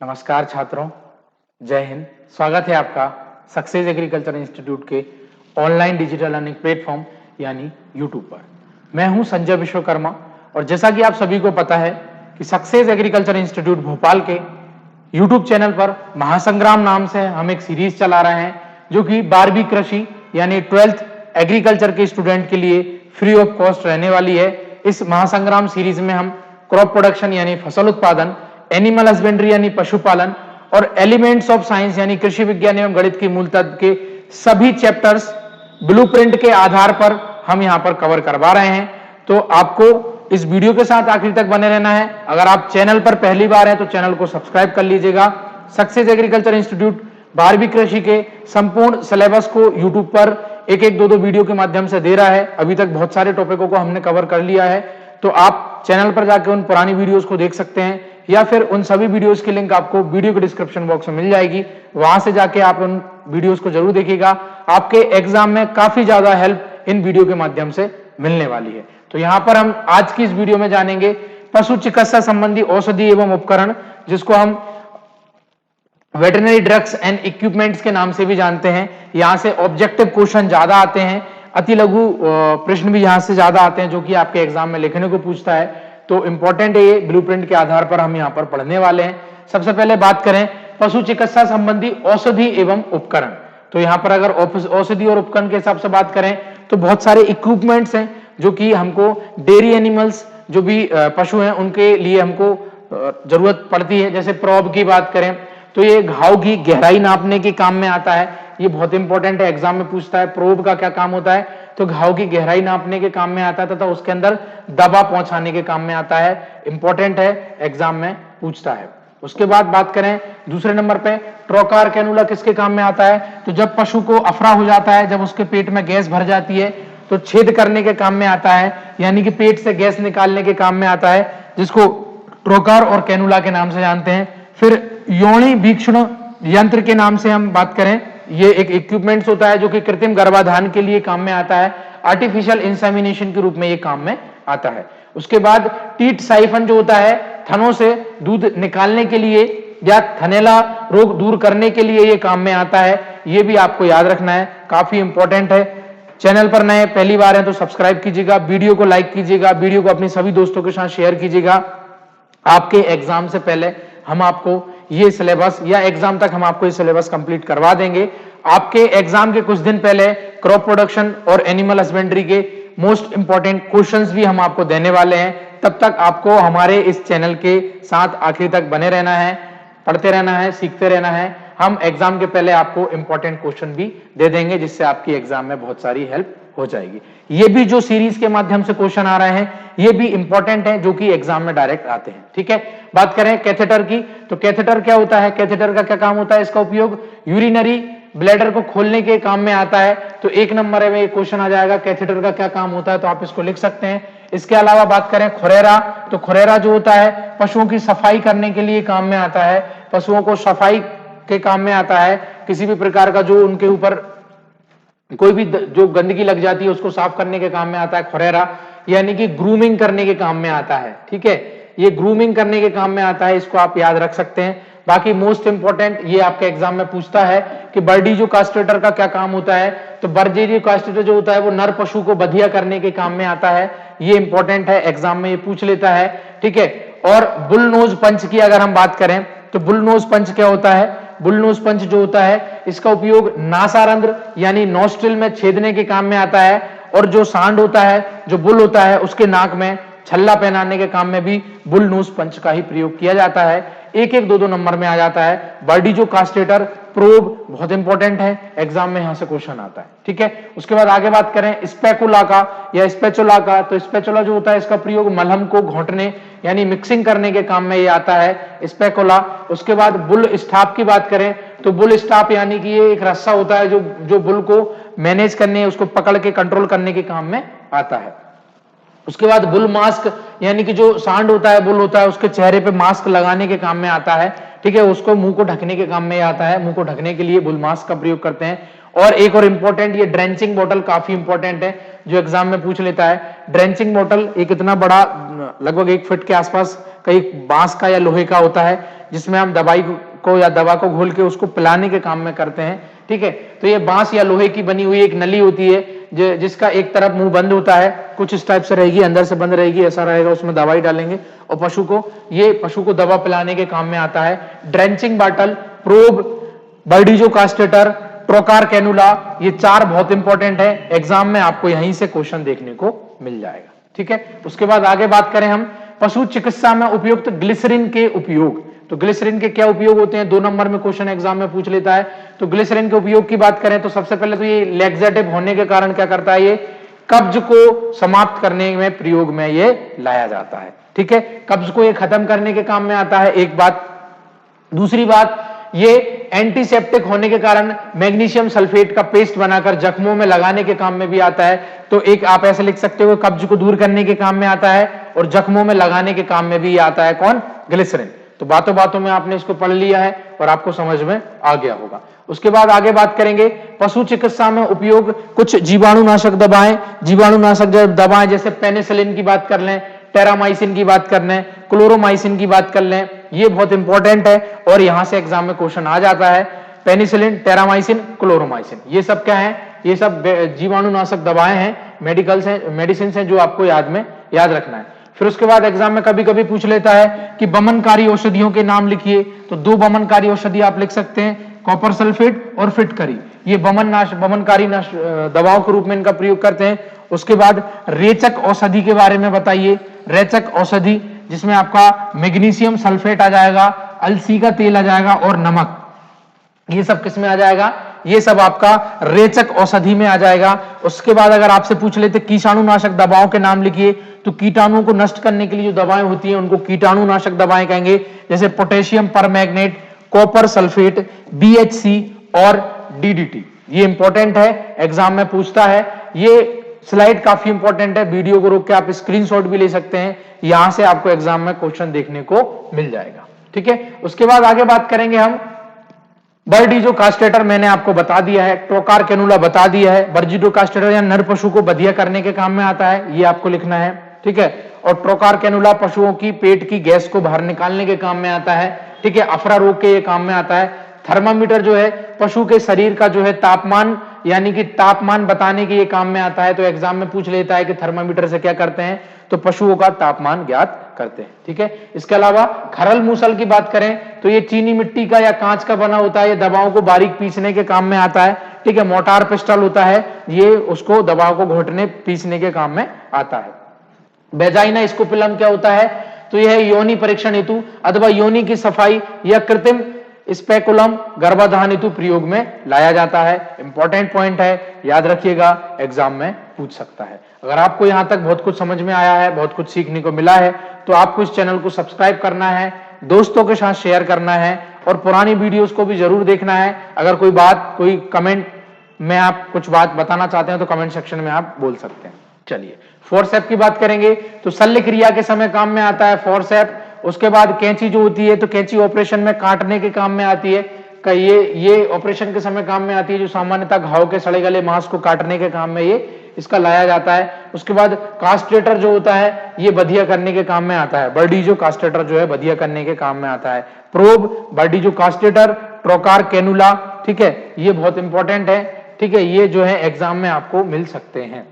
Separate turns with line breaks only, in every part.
नमस्कार छात्रों, जय हिंद। स्वागत है आपका सक्सेस एग्रीकल्चर इंस्टीट्यूट के ऑनलाइन डिजिटल लर्निंग प्लेटफॉर्म यानी यूट्यूब पर। मैं हूं संजय विश्वकर्मा और जैसा कि आप सभी को पता है कि सक्सेस एग्रीकल्चर इंस्टीट्यूट भोपाल के यूट्यूब चैनल पर महासंग्राम नाम से हम एक सीरीज चला रहे हैं जो कि 12वीं कृषि यानी 12th एग्रीकल्चर के स्टूडेंट के लिए फ्री ऑफ कॉस्ट रहने वाली है। इस महासंग्राम सीरीज में हम क्रॉप प्रोडक्शन यानी फसल उत्पादन, एनिमल हस्बेंड्री यानी पशुपालन और एलिमेंट्स ऑफ साइंस यानी कृषि विज्ञान एवं गणित की मूल तत्व के सभी चैप्टर्स ब्लूप्रिंट के आधार पर हम यहां पर कवर करवा रहे हैं। तो आपको इस वीडियो के साथ आखिर तक बने रहना है। अगर आप चैनल पर पहली बार हैं तो चैनल को सब्सक्राइब कर लीजिएगा। सक्सेस एग्रीकल्चर इंस्टीट्यूट 12वीं कृषि के संपूर्ण सिलेबस को यूट्यूब पर एक एक दो वीडियो के माध्यम से दे रहा है। अभी तक बहुत सारे टॉपिकों को हमने कवर कर लिया है, तो आप चैनल पर जाकर उन पुरानी वीडियोस को देख सकते हैं या फिर उन सभी वीडियोस की लिंक आपको वीडियो के डिस्क्रिप्शन बॉक्स में मिल जाएगी। वहां से जाके आप उन वीडियोस को जरूर देखिएगा। आपके एग्जाम में काफी ज्यादा हेल्प इन वीडियो के माध्यम से मिलने वाली है। तो यहां पर हम आज की इस वीडियो में जानेंगे पशु चिकित्सा संबंधी औषधि एवं उपकरण, जिसको हम वेटरनरी ड्रग्स एंड इक्विपमेंट्स के नाम से भी जानते हैं। यहां से ऑब्जेक्टिव क्वेश्चन ज्यादा आते हैं, अति लघु प्रश्न भी यहां से ज्यादा आते हैं जो कि आपके एग्जाम में लिखने को पूछता है। तो इंपॉर्टेंट है ये, ब्लूप्रिंट के आधार पर हम यहां पर पढ़ने वाले हैं। सबसे पहले बात करें पशु चिकित्सा संबंधी औषधि एवं उपकरण, तो यहां पर अगर औषधि और उपकरण के हिसाब से बात करें तो बहुत सारे इक्विपमेंट्स हैं जो कि हमको डेयरी एनिमल्स जो भी पशु हैं उनके लिए हमको जरूरत पड़ती है। जैसे प्रोब की बात करें तो ये घाव की गहराई नापने के काम में आता है। ये बहुत इंपॉर्टेंट है, एग्जाम में पूछता है प्रोब का क्या काम होता है, तो घाव की गहराई नापने के काम में आता है तथा उसके अंदर दवा पहुंचाने के काम में आता है। इंपॉर्टेंट है, एग्जाम में पूछता है। उसके बाद बात करें दूसरे नंबर पे ट्रोकार कैनुला किसके काम में आता है, तो जब पशु को अफरा हो जाता है, जब उसके पेट में गैस भर जाती है तो छेद करने के काम में आता है, यानी कि पेट से गैस निकालने के काम में आता है, जिसको ट्रोकार और कैनुला के नाम से जानते हैं। फिर योनि वीक्षण यंत्र के नाम से हम बात करें, ये एक इक्विपमेंट्स होता है जो कि कृत्रिम गर्भाधान के लिए काम में आता है, आर्टिफिशियल इंसेमिनेशन के रूप में ये काम में आता है। उसके बाद टीट साइफन जो होता है, थनों से दूध निकालने के लिए या थनैला रोग दूर करने के लिए ये काम में आता है। ये भी आपको याद रखना है, काफी इंपॉर्टेंट है। चैनल पर नए पहली बार है तो सब्सक्राइब कीजिएगा, वीडियो को लाइक कीजिएगा, वीडियो को अपने सभी दोस्तों के साथ शेयर कीजिएगा। आपके एग्जाम से पहले हम आपको ये सिलेबस या एग्जाम तक हम आपको ये सिलेबस कंप्लीट करवा देंगे। आपके एग्जाम के कुछ दिन पहले क्रॉप प्रोडक्शन और एनिमल हस्बेंड्री के मोस्ट इंपॉर्टेंट क्वेश्चंस भी हम आपको देने वाले हैं। तब तक आपको हमारे इस चैनल के साथ आखिर तक बने रहना है, पढ़ते रहना है, सीखते रहना है। हम एग्जाम के पहले आपको इंपॉर्टेंट क्वेश्चन भी दे देंगे जिससे आपकी एग्जाम में बहुत सारी हेल्प हो जाएगी। ये भी जो सीरीज के माध्यम से क्वेश्चन आ रहे हैं ये भी इंपॉर्टेंट है जो कि एग्जाम में डायरेक्ट आते हैं। ठीक है, बात करें कैथेटर की, तो कैथेटर क्या होता है, कैथेटर का क्या काम होता है, इसका उपयोग यूरिनरी ब्लैडर को खोलने के काम में आता है। तो एक नंबर में क्वेश्चन आ जाएगा कैथेटर का क्या काम होता है, तो आप इसको लिख सकते हैं। इसके अलावा बात करें खुरेरा, तो खुरेरा जो होता है पशुओं की सफाई करने के लिए काम में आता है, पशुओं को सफाई के काम में आता है। किसी भी प्रकार का जो उनके ऊपर कोई भी जो गंदगी लग जाती है उसको साफ करने के काम में आता है खुरेरा, यानी कि ग्रूमिंग करने के काम में आता है। ठीक है, ये ग्रूमिंग करने के काम में आता है, इसको आप याद रख सकते हैं। बाकी मोस्ट इंपॉर्टेंट ये आपके एग्जाम में पूछता है कि बर्डीजो कास्ट्रेटर का क्या काम होता है, तो बर्डीजो कास्ट्रेटर जो होता है वो नर पशु को बधिया करने के काम में आता है। ये इंपॉर्टेंट है, एग्जाम में ये पूछ लेता है। ठीक है, और बुल नोज पंच की अगर हम बात करें तो बुल नोज पंच क्या होता है, बुल नोज पंच जो होता है इसका उपयोग नासारंध्र यानी नॉस्ट्रिल में छेदने के काम में आता है, और जो सांड होता है, जो बुल होता है, उसके नाक में छल्ला पहनाने के काम में भी बुल नोज पंच का ही प्रयोग किया जाता है। एक एक दो नंबर में आ जाता है। बर्डीजो कास्ट्रेटर प्रोब बहुत इंपॉर्टेंट है, एग्जाम में यहां से क्वेश्चन आता है। ठीक है, उसके बाद आगे बात करें स्पेकुला का या स्पेचुला का, तो स्पेचुला जो होता है इसका प्रयोग मलहम को घोंटने यानी मिक्सिंग करने के काम में ये आता है, स्पेकुला। उसके बाद बुल स्टाफ की बात करें तो बुल स्टाफ यानी कि ये एक रस्सा होता है जो बुल को मैनेज करने, उसको पकड़ के कंट्रोल करने के काम में आता है। उसके बाद बुल मास्क यानी कि जो सांड होता है, बुल होता है, उसके चेहरे पे मास्क लगाने के काम में आता है। ठीक है, उसको मुंह को ढकने के काम में आता है, मुंह को ढकने के लिए बुल मास्क का प्रयोग करते हैं। और एक और इंपॉर्टेंट ये ड्रेंचिंग बॉटल काफी इंपॉर्टेंट है जो एग्जाम में पूछ लेता है। ड्रेंचिंग बॉटल एक इतना बड़ा लगभग 1 फीट के आसपास कई बांस का या लोहे का होता है, जिसमें हम दवाई को या दवा को घोल के उसको पिलाने के काम में करते हैं। ठीक है, तो ये बांस या लोहे की बनी हुई एक नली होती है जिसका एक तरफ मुंह बंद होता है, कुछ इस टाइप से रहेगी, अंदर से बंद रहेगी, ऐसा रहेगा, उसमें दवाई डालेंगे और पशु को दवा पिलाने के काम में आता है। ड्रेंचिंग बॉटल, प्रोब, बर्डीजो कास्टेटर, ट्रोकार कैनुला, ये 4 बहुत इंपॉर्टेंट है। एग्जाम में आपको यहीं से क्वेश्चन देखने को मिल जाएगा। ठीक है, उसके बाद आगे बात करें हम पशु चिकित्सा में उपयुक्त ग्लिसरीन के उपयोग। तो ग्लिसरीन के क्या उपयोग होते हैं, 2 नंबर में क्वेश्चन एग्जाम में पूछ लेता है। तो ग्लिसरीन के उपयोग की बात करें तो सबसे पहले तो ये लैक्सेटिव होने के कारण क्या करता है, ये कब्ज को समाप्त करने में प्रयोग में ये लाया जाता है। ठीक है, कब्ज को ये खत्म करने के काम में आता है, एक बात। दूसरी बात, ये एंटीसेप्टिक होने के कारण मैग्नीशियम सल्फेट का पेस्ट बनाकर जख्मों में लगाने के काम में भी आता है। तो एक आप ऐसे लिख सकते हो, कब्ज को दूर करने के काम में आता है और जख्मों में लगाने के काम में भी आता है। कौन? ग्लिसरीन। तो बातों बातों में आपने इसको पढ़ लिया है और आपको समझ में आ गया होगा। उसके बाद आगे बात करेंगे पशु चिकित्सा में उपयोग कुछ जीवाणुनाशक दवाएं। जीवाणुनाशक दवाएं जैसे पेनिसिलिन की बात कर लें, टेरामाइसिन की बात कर लें, क्लोरोमाइसिन की बात कर लें, ये बहुत इंपॉर्टेंट है और यहां से एग्जाम में क्वेश्चन आ जाता है। पेनिसिलिन, टेरामाइसिन, क्लोरोमाइसिन, ये सब क्या है? ये सब जीवाणुनाशक दवाएं हैं, मेडिसिन हैं जो आपको याद रखना है। फिर उसके बाद एग्जाम में कभी कभी पूछ लेता है कि बमनकारी औषधियों के नाम लिखिए। तो 2 बमनकारी औषधि आप लिख सकते हैं, कॉपर सल्फेट और फिटकरी। ये बमनकारी दवाओं के रूप में इनका प्रयोग करते हैं। उसके बाद रेचक औषधि के बारे में बताइए। रेचक औषधि जिसमें आपका मैग्नीशियम सल्फेट आ जाएगा, अलसी का तेल आ जाएगा और नमक, ये सब किस में आ जाएगा? ये सब आपका रेचक औषधि में आ जाएगा। उसके बाद अगर आपसे पूछ लेते कीटाणुनाशक दवाओं के नाम लिखिए, तो कीटाणुओं को नष्ट करने के लिए जो दवाएं होती हैं उनको कीटाणुनाशक दवाएं कहेंगे, जैसे potassium permanganate, copper sulphate, BHC और DDT। ये इंपॉर्टेंट है, एग्जाम में पूछता है। ये स्लाइड काफी इंपॉर्टेंट है, वीडियो को रोक के आप स्क्रीनशॉट भी ले सकते हैं, यहां से आपको एग्जाम में क्वेश्चन देखने को मिल जाएगा। ठीक है, उसके बाद आगे बात करेंगे हम बर्डीजो कास्टेटर, मैंने आपको बता दिया है। ट्रोकार कैनुला बता दिया है। बर्डीजो कास्टेटर या नर पशु को बधिया करने के काम में आता है, ये आपको लिखना है। ठीक है, और ट्रोकार कैनुला पशुओं की पेट की गैस को बाहर निकालने के काम में आता है। ठीक है, अफरा रोग के ये काम में आता है। थर्मामीटर जो है पशु के शरीर का जो है तापमान, यानी कि तापमान बताने के ये काम में आता है। तो एग्जाम में पूछ लेता है कि थर्मामीटर से क्या करते हैं, तो पशुओं का तापमान ज्ञात करते हैं। ठीक है, इसके अलावा खरल मूसल की बात करें तो ये चीनी मिट्टी का या कांच का बना होता है, ये दवाओं को बारीक पीसने के काम में आता है। ठीक है, मोटार पिस्टल होता है, ये उसको दवाओं को घोटने पीसने के काम में आता है। वेजाइना स्कोपुलम क्या होता है, तो यह योनि परीक्षण हेतु अथवा योनि की सफाई या कृत्रिम स्पेकुलम गर्भाधान हेतु प्रयोग में लाया जाता है। इंपॉर्टेंट पॉइंट है, याद रखिएगा, एग्जाम में पूछ सकता है। अगर आपको यहां तक बहुत कुछ समझ में आया है, बहुत कुछ सीखने को मिला है, तो आपको इस चैनल को सब्सक्राइब करना है, दोस्तों के साथ शेयर करना है और पुरानी वीडियोस को भी जरूर देखना है। अगर कोई कमेंट में आप कुछ बात बताना चाहते हैं तो कमेंट सेक्शन में आप बोल सकते हैं। चलिए, फोर्सेप की बात करेंगे तो शल्य क्रिया के समय काम में आता है फोर्सेप। उसके बाद कैंची जो होती है, तो कैंची ऑपरेशन में काटने के काम में आती है। ये ऑपरेशन के समय काम में आती है, जो सामान्यतः घाव के सड़े गले मांस को काटने के काम में ये इसका लाया जाता है। उसके बाद कास्टेटर जो होता है, ये बधिया करने के काम में आता है। बर्डीजो कास्टेटर जो है बधिया करने के काम में आता है। प्रोब, बर्डीजो कास्टेटर, ट्रोकार कैनुला, ठीक है, ये बहुत इंपॉर्टेंट है। ठीक है, ये जो है एग्जाम में आपको मिल सकते हैं।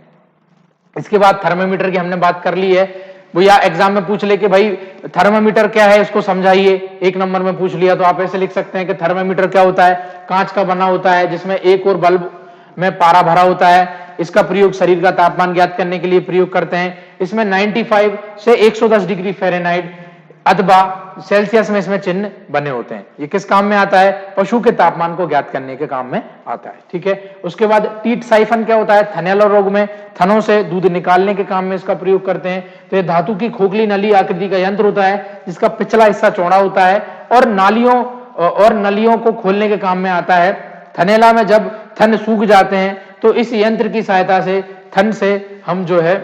इसके बाद थर्मामीटर की हमने बात कर ली है। भैया एग्जाम में पूछ ले कि भाई थर्मामीटर क्या है, इसको समझाइए, 1 नंबर में पूछ लिया तो आप ऐसे लिख सकते हैं कि थर्मामीटर क्या होता है, कांच का बना होता है जिसमें एक और बल्ब में पारा भरा होता है। इसका प्रयोग शरीर का तापमान ज्ञात करने के लिए प्रयोग करते हैं। इसमें 95 से 110 डिग्री फ़ारेनहाइट अथवा सेल्सियस में इसमें चिन्ह बने होते हैं। ये किस काम में आता है, पशु के तापमान को ज्ञात करने के काम में आता है। ठीक है, उसके बाद टीट साइफन क्या होता है, थनैला रोग में थनों से दूध निकालने के काम में इसका प्रयोग करते हैं। तो ये धातु की खोखली नली आकृति का यंत्र होता है जिसका पिछला हिस्सा चौड़ा होता है और नलियों को खोलने के काम में आता है। थनैला में जब थन सूख जाते हैं तो इस यंत्र की सहायता से थन से हम जो है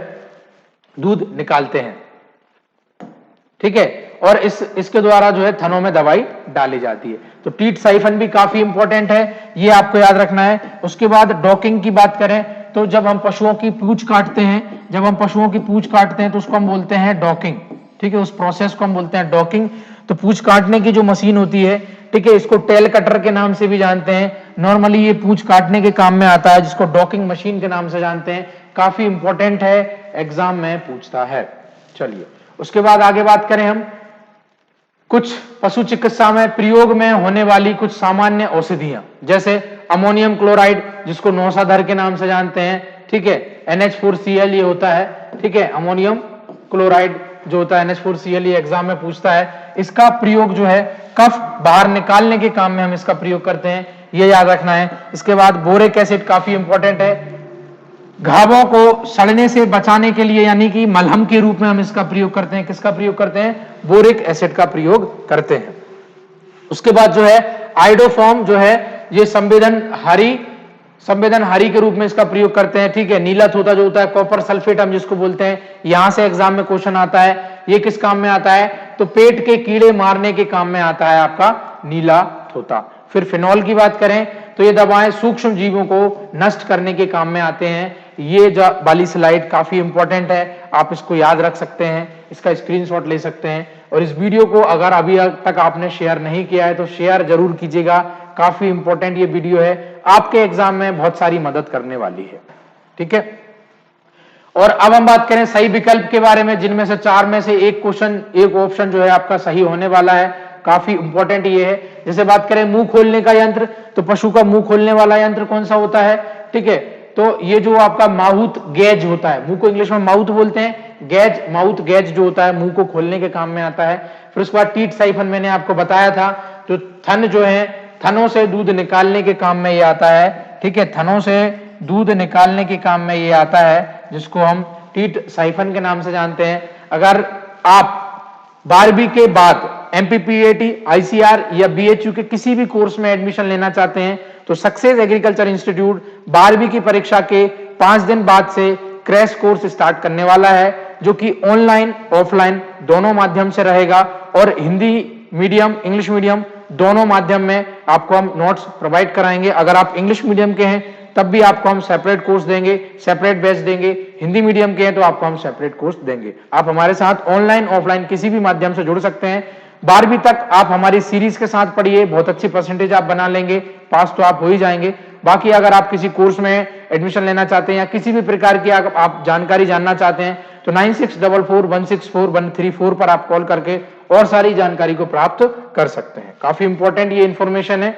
दूध निकालते हैं। ठीक है, और इसके द्वारा जो है थनों में दवाई डाली जाती है। तो टीट साइफन भी काफी इंपॉर्टेंट है, ये आपको याद रखना है। उसके बाद डॉकिंग की बात करें तो जब हम पशुओं की पूंछ काटते हैं तो उसको हम बोलते हैं डॉकिंग। ठीक है, उस प्रोसेस को हम बोलते हैं डॉकिंग। तो पूंछ काटने की जो मशीन होती है, ठीक है, इसको टेल कटर के नाम से भी जानते हैं। नॉर्मली ये पूंछ काटने के काम में आता है, जिसको डॉकिंग मशीन के नाम से जानते हैं। काफी इंपॉर्टेंट है, एग्जाम में पूछता है। चलिए उसके बाद आगे बात करें हम कुछ पशु चिकित्सा में प्रयोग में होने वाली कुछ सामान्य औषधियां, जैसे अमोनियम क्लोराइड जिसको नौसाधर के नाम से जानते हैं, ठीक है, NH4Cl ये होता है, ठीक है, अमोनियम क्लोराइड जो होता है NH4Cl, ये एग्जाम में पूछता है। इसका प्रयोग जो है कफ बाहर निकालने के काम में हम इसका प्रयोग करते हैं, ये याद रखना है। इसके बाद बोरिक एसिड काफी इंपॉर्टेंट है, घावों को सड़ने से बचाने के लिए, यानी कि मलहम के रूप में हम इसका प्रयोग करते हैं। किसका प्रयोग करते हैं? बोरिक एसिड का प्रयोग करते हैं। उसके बाद जो है आइडोफॉर्म जो है ये संवेदनहारी के रूप में इसका प्रयोग करते हैं, ठीक है। नीला थोथा जो होता है कॉपर सल्फेट हम जिसको बोलते हैं, यहां से एग्जाम में क्वेश्चन आता है। ये किस काम में आता है? तो पेट के कीड़े मारने के काम में आता है आपका नीला थोथा। फिर फिनॉल की बात करें तो ये दवाएं सूक्ष्म जीवों को नष्ट करने के काम में आते हैं। ये जो वाली स्लाइड काफी इंपॉर्टेंट है, आप इसको याद रख सकते हैं, इसका स्क्रीनशॉट ले सकते हैं। और इस वीडियो को अगर अभी तक आपने शेयर नहीं किया है तो शेयर जरूर कीजिएगा, काफी इंपॉर्टेंट ये वीडियो है, आपके एग्जाम में बहुत सारी मदद करने वाली है, ठीक है। और अब हम बात करें सही विकल्प के बारे में, जिनमें से 4 में से एक ऑप्शन जो है आपका सही होने वाला है। काफी इंपॉर्टेंट ये है। जैसे बात करें मुंह खोलने का यंत्र, तो पशु का मुंह खोलने वाला यंत्र कौन सा होता है? ठीक है, तो ये जो आपका माउथ गेज होता है, मुंह को इंग्लिश में माउथ बोलते हैं, गेज, माउथ गेज जो होता है मुंह को खोलने के काम में आता है। फिर उसके बाद टीथ साइफन मैंने आपको बताया था, जो थन जो है, थनों से दूध निकालने के काम में ये आता है, ठीक है, थनों से दूध निकालने के काम में ये आता है, जिसको हम टीथ साइफन के नाम से जानते हैं। अगर आप 12वीं के बाद MPPAT, ICR या BHU के किसी भी कोर्स में एडमिशन लेना चाहते हैं तो सक्सेस एग्रीकल्चर इंस्टीट्यूट 12वीं की परीक्षा के 5 दिन बाद से क्रैश कोर्स स्टार्ट करने वाला है, जो कि ऑनलाइन ऑफलाइन दोनों माध्यम से रहेगा। और हिंदी मीडियम, इंग्लिश मीडियम दोनों माध्यम में आपको हम नोट्स प्रोवाइड कराएंगे। अगर आप इंग्लिश मीडियम के हैं तब भी आपको हम सेपरेट कोर्स देंगे, सेपरेट बैच देंगे। हिंदी मीडियम के हैं तो आपको हम सेपरेट कोर्स देंगे। आप हमारे साथ ऑनलाइन ऑफलाइन किसी भी माध्यम से जुड़ सकते हैं। 12वीं तक आप हमारी सीरीज के साथ पढ़िए, बहुत अच्छी परसेंटेज आप बना लेंगे, पास तो आप हो ही जाएंगे। बाकी अगर आप किसी कोर्स में एडमिशन लेना चाहते हैं या किसी भी प्रकार की आप जानकारी जानना चाहते हैं तो 9644164134 पर आप कॉल करके और सारी जानकारी को प्राप्त कर सकते हैं। काफी इंपॉर्टेंट ये इंफॉर्मेशन है।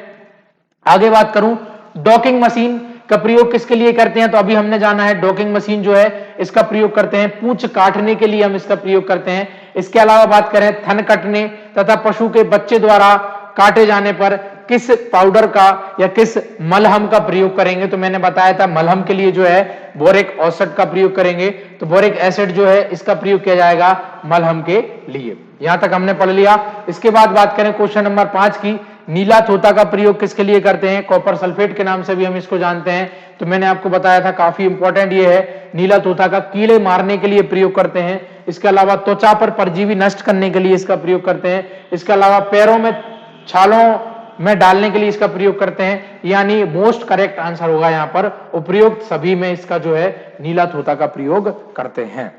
आगे बात करूं डॉकिंग मशीन का प्रयोग किसके लिए करते हैं, तो अभी हमने जाना है डॉकिंग मशीन जो है इसका प्रयोग करते हैं पूंछ काटने के लिए, हम इसका प्रयोग करते हैं। इसके अलावा बात करें थन कटने तथा पशु के बच्चे द्वारा काटे जाने पर किस पाउडर का या किस मलहम का प्रयोग करेंगे, तो मैंने बताया था मलहम के लिए जो है बोरिक एसिड का प्रयोग करेंगे। तो बोरिक एसिड जो है इसका प्रयोग किया जाएगा मलहम के लिए। यहां तक हमने पढ़ लिया। इसके बाद बात करें क्वेश्चन नंबर 5 की, नीला थोथा का प्रयोग किसके लिए करते हैं? कॉपर सल्फेट के नाम से भी हम इसको जानते हैं। तो मैंने आपको बताया था, काफी इंपॉर्टेंट ये है, नीला थोथा का कीड़े मारने के लिए प्रयोग करते हैं। इसके अलावा त्वचा पर परजीवी नष्ट करने के लिए इसका प्रयोग करते हैं। इसके अलावा पैरों में छालों में डालने के लिए इसका प्रयोग करते हैं। यानी मोस्ट करेक्ट आंसर होगा यहाँ पर, उपयुक्त सभी में इसका जो है नीला थोथा का प्रयोग करते हैं।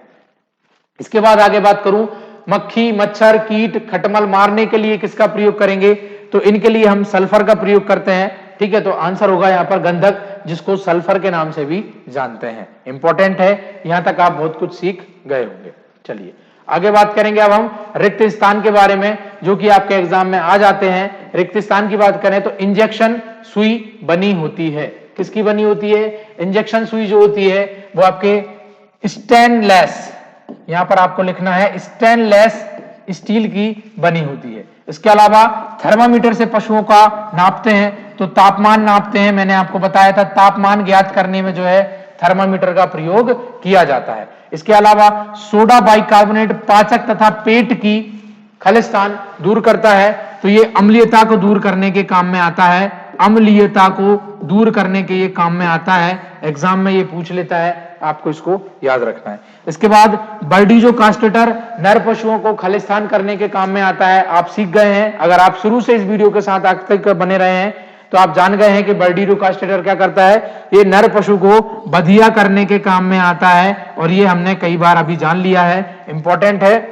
इसके बाद आगे बात करूं मक्खी, मच्छर, कीट, खटमल मारने के लिए किसका प्रयोग करेंगे, तो इनके लिए हम सल्फर का प्रयोग करते हैं, ठीक है। तो आंसर होगा यहाँ पर गंधक, जिसको सल्फर के नाम से भी जानते हैं। इंपॉर्टेंट है, यहां तक आप बहुत कुछ सीख गए होंगे। चलिए आगे बात करेंगे अब हम रिक्त स्थान के बारे में, जो कि आपके एग्जाम में आ जाते हैं। रिक्त स्थान की बात करें तो इंजेक्शन सुई बनी होती है। किसकी बनी होती है? इंजेक्शन सुई जो होती है वो आपके स्टेनलेस, यहां पर आपको लिखना है स्टेनलेस स्टील की बनी होती है। इसके अलावा थर्मामीटर से पशुओं का नापते हैं, तो तापमान नापते हैं। मैंने आपको बताया था तापमान ज्ञात करने में जो है थर्मामीटर का प्रयोग किया जाता है। इसके अलावा सोडा बाइकार्बोनेट पाचक तथा पेट की खलिस्तान दूर करता है, तो ये अम्लीयता को दूर करने के काम में आता है। अम्लीयता को दूर करने के ये काम में आता है, एग्जाम में ये पूछ लेता है, आपको इसको याद रखना है। इसके बाद बर्डीजो कास्टेटर नर पशुओं को खलिस्तान करने के काम में आता है। आप सीख गए हैं, अगर आप शुरू से इस वीडियो के साथ आज तक बने रहे हैं तो आप जान गए हैं कि बर्डीजो कास्टेटर क्या करता है। ये नर पशु को बधिया करने के काम में आता है, और ये हमने कई बार अभी जान लिया है, इंपॉर्टेंट है,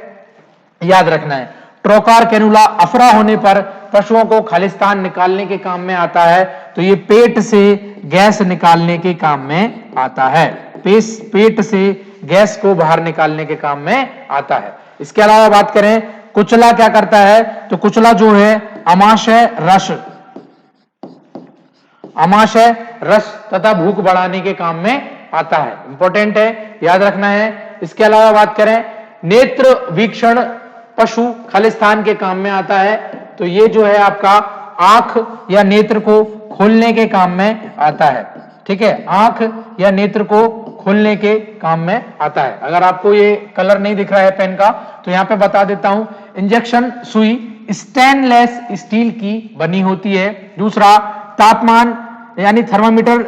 याद रखना है। ट्रोकार कैनुला अफरा होने पर पशुओं को खालिस्तान निकालने के काम में आता है। तो ये पेट से गैस निकालने के काम में आता है, पेट से गैस को बाहर निकालने के काम में आता है। इसके अलावा बात करें कुचला क्या करता है, तो कुचला जो है अमाशय रस तथा भूख बढ़ाने के काम में आता है। इंपॉर्टेंट है, याद रखना है। इसके अलावा बात करें नेत्र वीक्षण पशु खालिस्तान के काम में आता है। तो ये जो है आपका आंख या नेत्र को खोलने के काम में आता है। ठीक है, आंख या नेत्र को खोलने के काम में आता है। अगर आपको ये कलर नहीं दिख रहा है पेन का तो यहां पे बता देता हूं। इंजेक्शन सुई स्टेनलेस स्टील की बनी होती है। दूसरा, तापमान यानी थर्मामीटर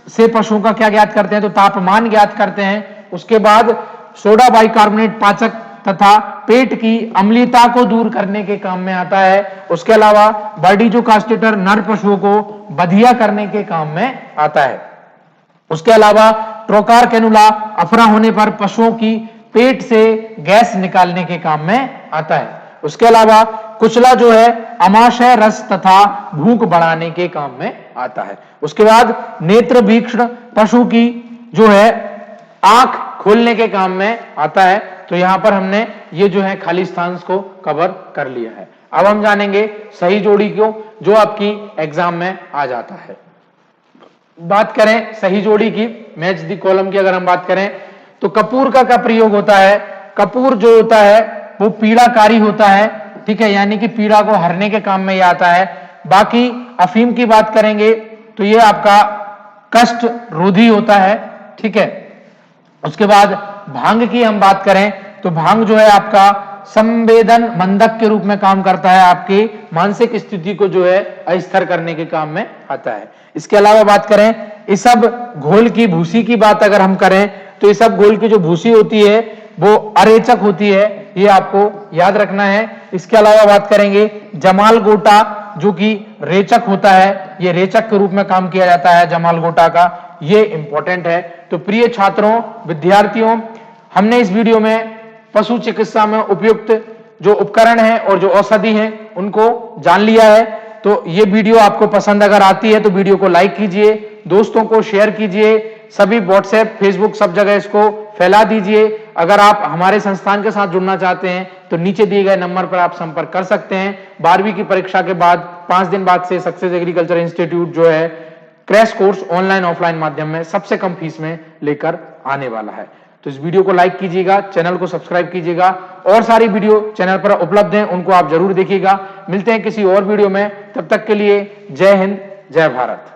से पशुओं का क्या ज्ञात करते हैं, तो तापमान ज्ञात करते हैं। उसके बाद सोडा बाइकार्बोनेट पाचक तथा पेट की अम्लता को दूर करने के काम में आता है। उसके अलावा बर्डीजो कास्टेटर नर पशुओं को बधिया करने के काम में आता है। उसके अलावा ट्रोकार कैनुला अफरा होने पर पशुओं की पेट से गैस निकालने के काम में आता है। उसके अलावा कुचला जो है अमाशय रस तथा भूख बढ़ाने के काम में आता है। उसके बाद नेत्र वीक्षण पशु की जो है आंख खोलने के काम में आता है। तो यहां पर हमने ये जो है खालिस्तान को कवर कर लिया है। अब हम जानेंगे सही जोड़ी को, जो आपकी एग्जाम में आ जाता है। बात करें सही जोड़ी की, मैच द कॉलम की अगर हम बात करें तो कपूर का क्या प्रयोग होता है। कपूर जो होता है वो पीड़ाकारी होता है। ठीक है, यानी कि पीड़ा को हरने के काम में ये आता है। बाकी अफीम की बात करेंगे तो ये आपका कष्ट रोधी होता है। ठीक है, उसके बाद भांग की हम बात करें तो भांग जो है आपका संवेदन मंदक के रूप में काम करता है, आपकी मानसिक स्थिति को जो है अस्थिर करने के काम में आता है। इसके अलावा बात करें इस सब घोल की भूसी की बात अगर हम करें तो इस सब घोल की जो भूसी होती है वो अरेचक होती है, ये आपको याद रखना है। इसके अलावा बात करेंगे जमाल गोटा जो कि रेचक होता है, ये रेचक के रूप में काम किया जाता है जमाल गोटा का, ये इंपॉर्टेंट है। तो प्रिय छात्रों, विद्यार्थियों, हमने इस वीडियो में पशु चिकित्सा में उपयुक्त जो उपकरण है और जो औषधि है उनको जान लिया है। तो ये वीडियो आपको पसंद अगर आती है तो वीडियो को लाइक कीजिए, दोस्तों को शेयर कीजिए, सभी व्हाट्सएप फेसबुक सब जगह इसको फैला दीजिए। अगर आप हमारे संस्थान के साथ जुड़ना चाहते हैं तो नीचे दिए गए नंबर पर आप संपर्क कर सकते हैं। 12वीं की परीक्षा के बाद 5 दिन बाद से सक्सेस एग्रीकल्चर इंस्टीट्यूट जो है क्रैश कोर्स ऑनलाइन ऑफलाइन माध्यम में सबसे कम फीस में लेकर आने वाला है। तो इस वीडियो को लाइक कीजिएगा, चैनल को सब्सक्राइब कीजिएगा, और सारी वीडियो चैनल पर उपलब्ध हैं उनको आप जरूर देखिएगा। मिलते हैं किसी और वीडियो में, तब तक के लिए जय हिंद, जय भारत।